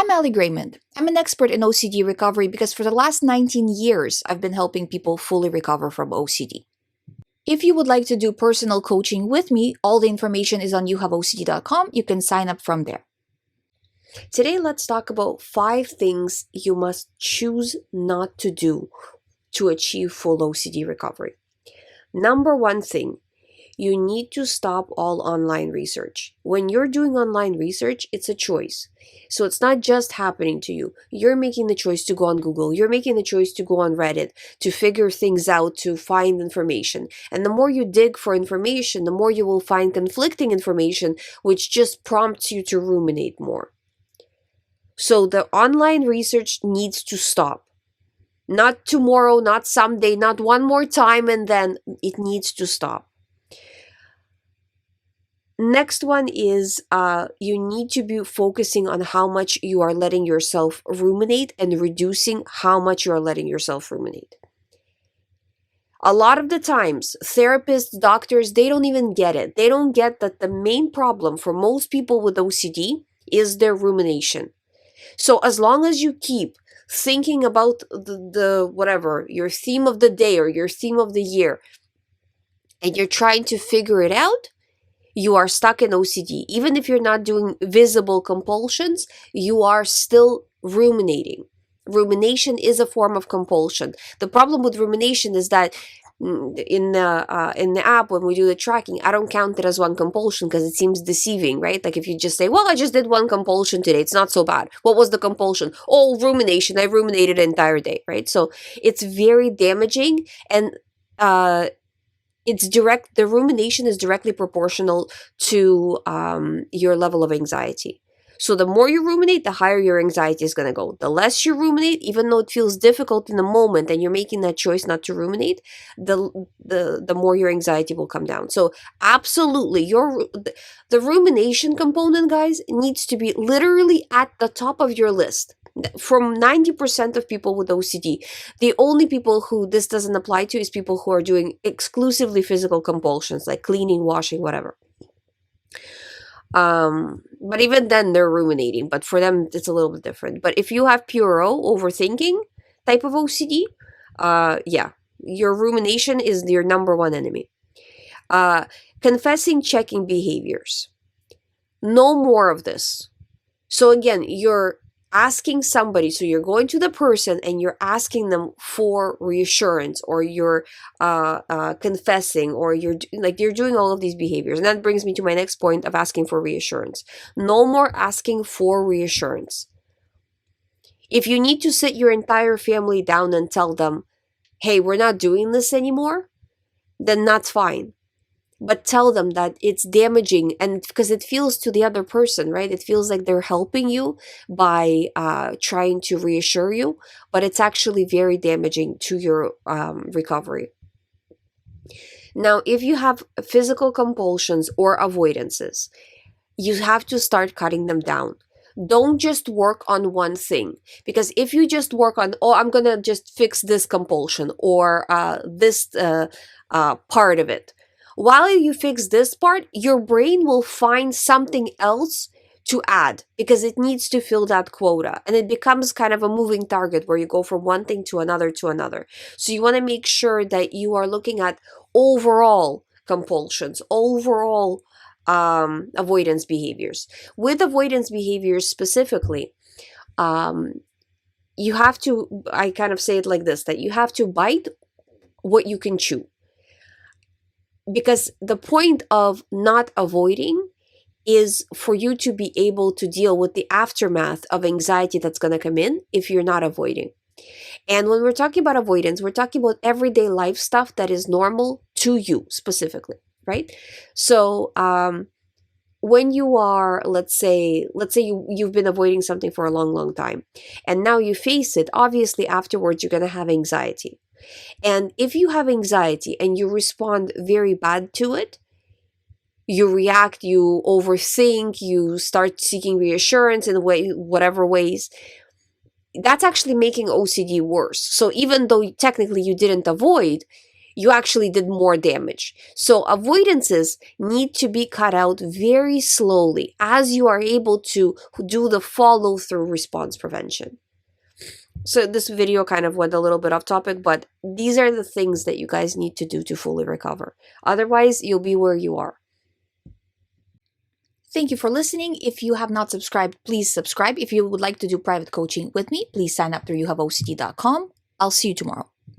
I'm GREYMOND. I'm an expert in OCD recovery because for the last 19 years, I've been helping people fully recover from OCD. If you would like to do personal coaching with me, all the information is on youhaveocd.com. You can sign up from there. Today, let's talk about 5 things you must choose not to do to achieve full OCD recovery. Number 1 thing, you need to stop all online research. When you're doing online research, it's a choice. So it's not just happening to you. You're making the choice to go on Google. You're making the choice to go on Reddit, to figure things out, to find information. And the more you dig for information, the more you will find conflicting information, which just prompts you to ruminate more. So the online research needs to stop. Not tomorrow, not someday, not one more time, and then it needs to stop. Next one is you need to be focusing on how much you are letting yourself ruminate and reducing how much you are letting yourself ruminate. A lot of the times, therapists, doctors, they don't even get it. They don't get that the main problem for most people with OCD is their rumination. So as long as you keep thinking about the whatever, your theme of the day or your theme of the year, and you're trying to figure it out, you are stuck in OCD. Even if you're not doing visible compulsions, you are still ruminating. Rumination is a form of compulsion. The problem with rumination is that in the app, when we do the tracking, I don't count it as one compulsion because it seems deceiving, right? Like if you just say, well, I just did one compulsion today, it's not so bad. What was the compulsion? Oh, rumination. I ruminated the entire day, right? So it's very damaging, and the rumination is directly proportional to your level of anxiety. So the more you ruminate, the higher your anxiety is going to go. The less you ruminate, even though it feels difficult in the moment and you're making that choice not to ruminate, the more your anxiety will come down. So absolutely, the rumination component, guys, needs to be literally at the top of your list. From 90% of people with OCD, the only people who this doesn't apply to is people who are doing exclusively physical compulsions like cleaning, washing, whatever. But even then they're ruminating, but for them it's a little bit different. But if you have puro, overthinking type of OCD, yeah, your rumination is your number one enemy. Confessing checking behaviors. No more of this. So again, you're asking somebody, so you're going to the person and you're asking them for reassurance, or you're confessing, or you're doing all of these behaviors. And that brings me to my next point of asking for reassurance. No more asking for reassurance. If you need to sit your entire family down and tell them, hey, we're not doing this anymore, then that's fine. But tell them that it's damaging, and because it feels to the other person, right? It feels like they're helping you by trying to reassure you, but it's actually very damaging to your recovery. Now, if you have physical compulsions or avoidances, you have to start cutting them down. Don't just work on one thing, because if you just work on, oh, I'm going to just fix this compulsion or this part of it, while you fix this part, your brain will find something else to add because it needs to fill that quota. And it becomes kind of a moving target where you go from one thing to another to another. So you want to make sure that you are looking at overall compulsions, overall avoidance behaviors. With avoidance behaviors specifically, you have to, I kind of say it like this, that you have to bite what you can chew. Because the point of not avoiding is for you to be able to deal with the aftermath of anxiety that's going to come in if you're not avoiding. And when we're talking about avoidance, we're talking about everyday life stuff that is normal to you specifically, right? So when you are, let's say you've been avoiding something for a long time, and now you face it, obviously afterwards you're going to have anxiety. And if you have anxiety and you respond very bad to it, you react, you overthink, you start seeking reassurance in whatever ways, that's actually making OCD worse. So even though technically you didn't avoid, you actually did more damage. So avoidances need to be cut out very slowly as you are able to do the follow-through response prevention. So this video kind of went a little bit off topic, but these are the things that you guys need to do to fully recover. Otherwise, you'll be where you are. Thank you for listening. If you have not subscribed, please subscribe. If you would like to do private coaching with me, please sign up through youhaveocd.com. I'll see you tomorrow.